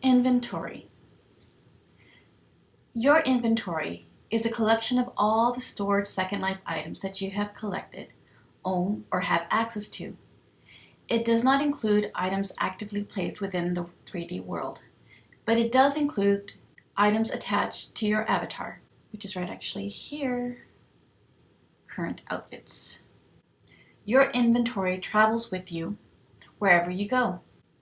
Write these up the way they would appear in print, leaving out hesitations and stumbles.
Inventory. Your inventory is a collection of all the stored Second Life items that you have collected, own, or have access to. It does not include items actively placed within the 3D world, but it does include items attached to your avatar, which is right actually here, current outfits. Your inventory travels with you wherever you go,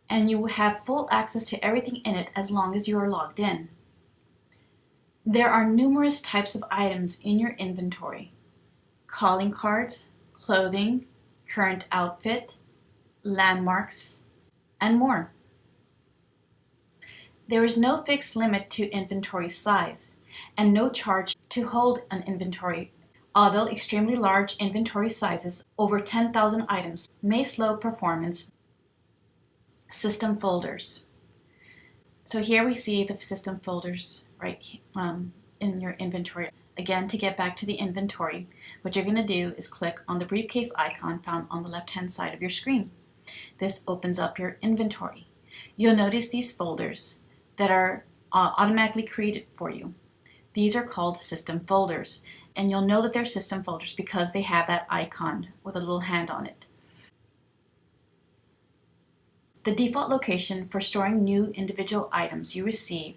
and you will have full access to everything in it as long as you are logged in. There are numerous types of items in your inventory: calling cards, clothing, current outfit, landmarks, and more. There is no fixed limit to inventory size, and no charge to hold an inventory, although extremely large inventory sizes over 10,000 items may slow performance. System folders. So here we see the system folders right in your inventory. Again, to get back to the inventory, what you're going to do is click on the briefcase icon found on the left-hand side of your screen. This opens up your inventory. You'll notice these folders that are automatically created for you. These are called system folders, and you'll know that they're system folders because they have that icon with a little hand on it. The default location for storing new individual items you receive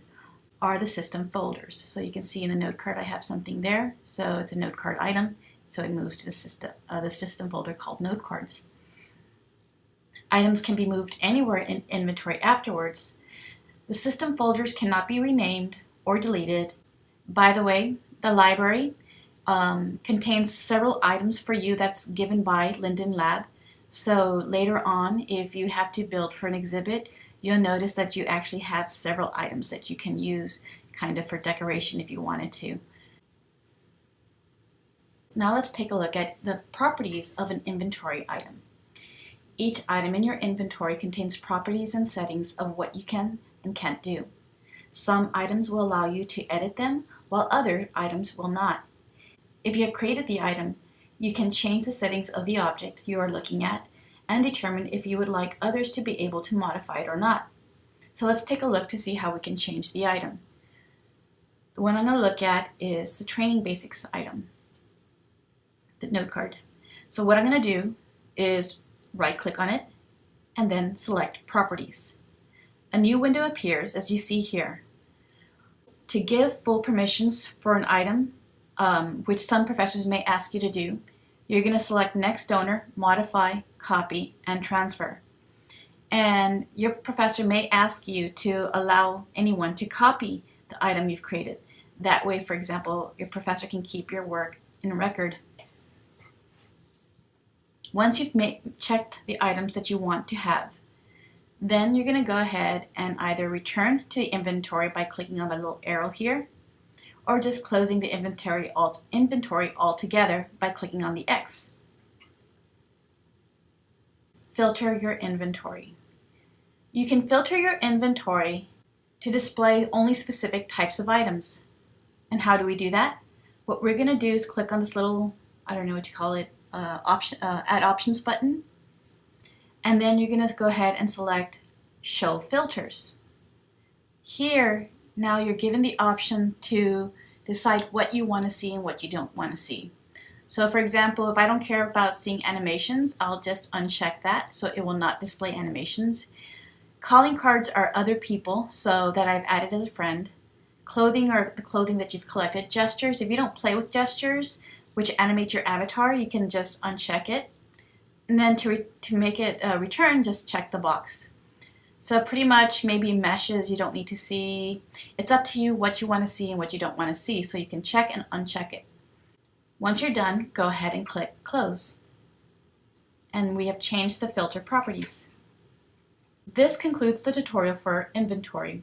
are the system folders. So you can see in the note card I have something there. So it's a note card item. So it moves to the system folder called note cards. Items can be moved anywhere in inventory afterwards. The system folders cannot be renamed or deleted. By the way, the library contains several items for you that's given by Linden Lab. So later on, if you have to build for an exhibit, you'll notice that you actually have several items that you can use kind of for decoration if you wanted to. Now let's take a look at the properties of an inventory item. Each item in your inventory contains properties and settings of what you can and can't do. Some items will allow you to edit them, while other items will not. If you have created the item, you can change the settings of the object you are looking at and determine if you would like others to be able to modify it or not. So let's take a look to see how we can change the item. The one I'm going to look at is the Training Basics item, the note card. So what I'm going to do is right-click on it and then select Properties. A new window appears as you see here. To give full permissions for an item, which some professors may ask you to do, you're going to select Next Donor, Modify, Copy, and Transfer. And your professor may ask you to allow anyone to copy the item you've created. That way, for example, your professor can keep your work in record. Once you've checked the items that you want to have, then you're going to go ahead and either return to the inventory by clicking on the little arrow here, or just closing the inventory altogether by clicking on the X. Filter your inventory. You can filter your inventory to display only specific types of items. And how do we do that? What we're going to do is click on this little, I don't know what you call it, Add Options button. And then you're going to go ahead and select Show Filters. Here, now you're given the option to decide what you want to see and what you don't want to see. So for example, if I don't care about seeing animations, I'll just uncheck that so it will not display animations. Calling cards are other people, so that I've added as a friend. Clothing are the clothing that you've collected. Gestures, if you don't play with gestures, which animate your avatar, you can just uncheck it. And then to make it return, just check the box. So pretty much maybe meshes you don't need to see. It's up to you what you want to see and what you don't want to see, so you can check and uncheck it. Once you're done, go ahead and click Close. And we have changed the filter properties. This concludes the tutorial for inventory.